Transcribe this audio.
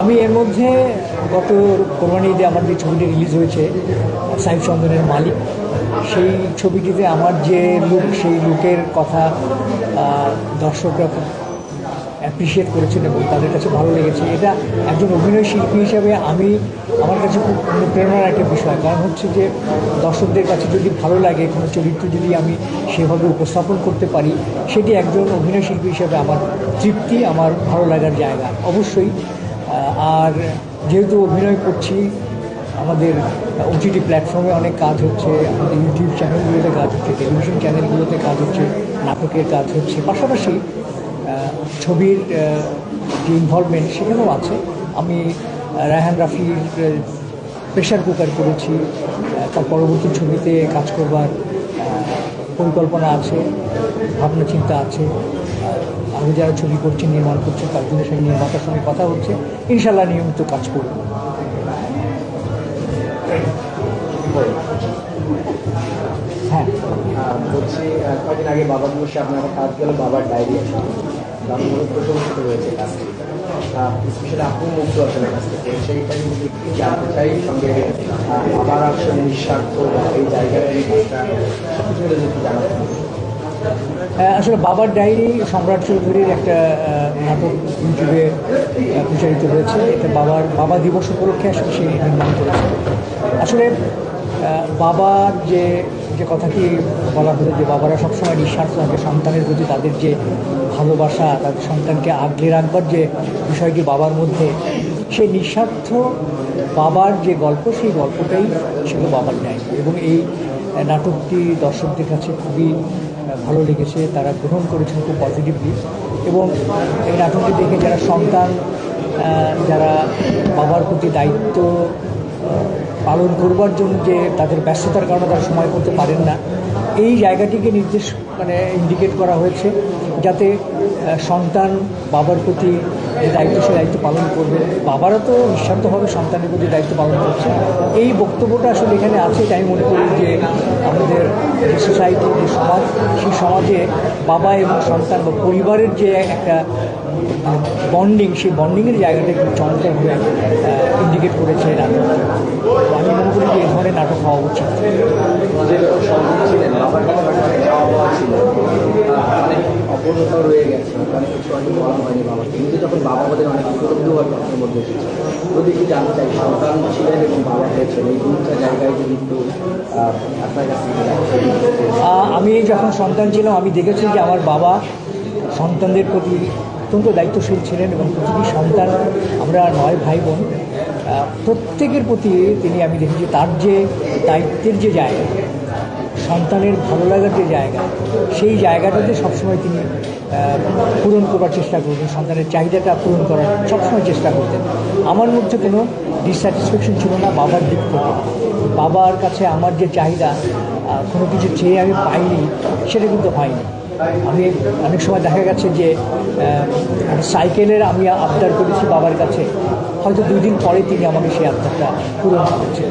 আমি এর মধ্যে গত কোরবানি ঈদে আমার যে ছবিটি রিলিজ হয়েছে সাইফ চন্দনের মালিক, সেই ছবিটিতে আমার যে লুক, সেই লুকের কথা দর্শকরা খুব অ্যাপ্রিসিয়েট করেছেন এবং তাদের কাছে ভালো লেগেছে। এটা একজন অভিনয় শিল্পী হিসাবে আমার কাছে খুব অনুপ্রেরণার একটা বিষয়। কারণ হচ্ছে যে দর্শকদের কাছে যদি ভালো লাগে, কোনো চরিত্র যদি আমি সেভাবে উপস্থাপন করতে পারি, সেটি একজন অভিনয় শিল্পী হিসাবে আমার তৃপ্তি, আমার ভালো লাগার জায়গা অবশ্যই। আর যেহেতু অভিনয় করছি, আমাদের ওটিটি প্ল্যাটফর্মে অনেক কাজ হচ্ছে, আমাদের ইউটিউব চ্যানেলগুলোতে কাজ হচ্ছে, টেলিভিশন চ্যানেলগুলোতে কাজ হচ্ছে, নাটকের কাজ হচ্ছে, পাশাপাশি ছবির যে ইনভলভমেন্ট সেখানেও আছে। আমি রায়হান রাফির প্রেশার কুকার করেছি, তার পরবর্তী ছবিতে কাজ করবার পরিকল্পনা আছে, ভাবনা চিন্তা আছে। আরও যারা ছবি করছেন, নির্মাণ করছেন, তাদের সঙ্গে নির্মাতার সঙ্গে কথা হচ্ছে, ইনশাল্লাহ নিয়মিত কাজ করব। হ্যাঁ, বলছি কয়েকদিন আগে বাবা দিবসে আপনার কাজ গেল বাবার ডায়েরি আসলে প্রশংসিত হয়েছে কাজটি, স্পেশালি আপনি মুগ্ধ আসলে কাছ থেকে সেইটাই একটু জানতে চাই। সঙ্গে আবার আসলে নিঃস্বার্থ এই জায়গায় সবকিছু মিলে যদি জানাতে হবে। আসলে বাবার ডায়েরি সম্রাট চৌধুরীর একটা নাটক ইউটিউবে প্রচারিত হয়েছে। এটা বাবা দিবস উপলক্ষে আসলে সে নির্মাণ করেছে। আসলে বাবার যে কথাটি বলা হলো, যে বাবারা সবসময় নিঃস্বার্থ থাকে, সন্তানের প্রতি তাদের যে ভালোবাসা, তাদের সন্তানকে আগলে রাখবার যে বিষয়টি বাবার মধ্যে, সেই নিঃস্বার্থ বাবার যে গল্প, সেই গল্পটাই ছিল বাবার ডায়েরি। এবং এই নাটকটি দর্শকদের কাছে খুবই ভালো লেগেছে, তারা গ্রহণ করেছেন খুব পজিটিভলি। এবং এই নাটকটি দেখে যারা সন্তান, যারা বাবার প্রতি দায়িত্ব পালন করবার জন্য যে তাদের ব্যস্ততার কারণে তারা সময় করতে পারেন না, এই জায়গাটিকে ইন্ডিকেট করা হয়েছে, যাতে সন্তান বাবার প্রতি যে দায়িত্ব, সে দায়িত্ব পালন করবে। বাবারা তো নিঃস্বার্থভাবে সন্তানের প্রতি দায়িত্ব পালন করছে। এই বক্তব্যটা আসলে এখানে আছে। তাই মনে করি যে আমাদের যে সোসাইটি, যে সমাজ, সেই সমাজে বাবা এবং সন্তান বা পরিবারের যে একটা বন্ডিং, সেই বন্ডিংয়ের জায়গাটা একটু চমৎকারভাবে ইন্ডিকেট করেছে নাটকটি। আমি মনে করি যে এই ধরনের নাটক হওয়া উচিত। অপূর্ণতা রয়ে গেছে, অনেক কিছু হয়তো বলা হয়নি বাবাকে, কিন্তু যখন বাবা আমাদের অনেক উপলব্ধি হওয়ার কথার মধ্যে এসেছে, যদি কি জানতে চাই সন্তান ছিলেন এবং বাবা হয়েছেন, এই দুটা জায়গায় যদি একটু আপনার কাছ থেকে আমি যখন সন্তান ছিলাম, আমি দেখেছি যে আমার বাবা সন্তানদের প্রতি অত্যন্ত দায়িত্বশীল ছিলেন এবং প্রতিটি সন্তান, আমরা 9 ভাই বোন, প্রত্যেকের প্রতি আমি দেখেছি তার যে দায়িত্বের যে জায়গা, সন্তানের ভালো লাগার যে জায়গা, সেই জায়গাটাতে সবসময় তিনি পূরণ করবার চেষ্টা করতেন, সন্তানের চাহিদাটা পূরণ করার সবসময় চেষ্টা করতেন। আমার মধ্যে কোনো ডিসস্যাটিসফ্যাকশন ছিল না বাবার দিক থেকে। বাবার কাছে আমার যে চাহিদা, কোনো কিছু চেয়ে আমি পাইনি, সেটা কিন্তু হয়নি। আমি অনেক সময় দেখা গেছে যে সাইকেলের আমি আবদার করেছি বাবার কাছে, হয়তো 2 দিন পরে তিনি আমাকে সেই আবদারটা পূরণ করেছেন।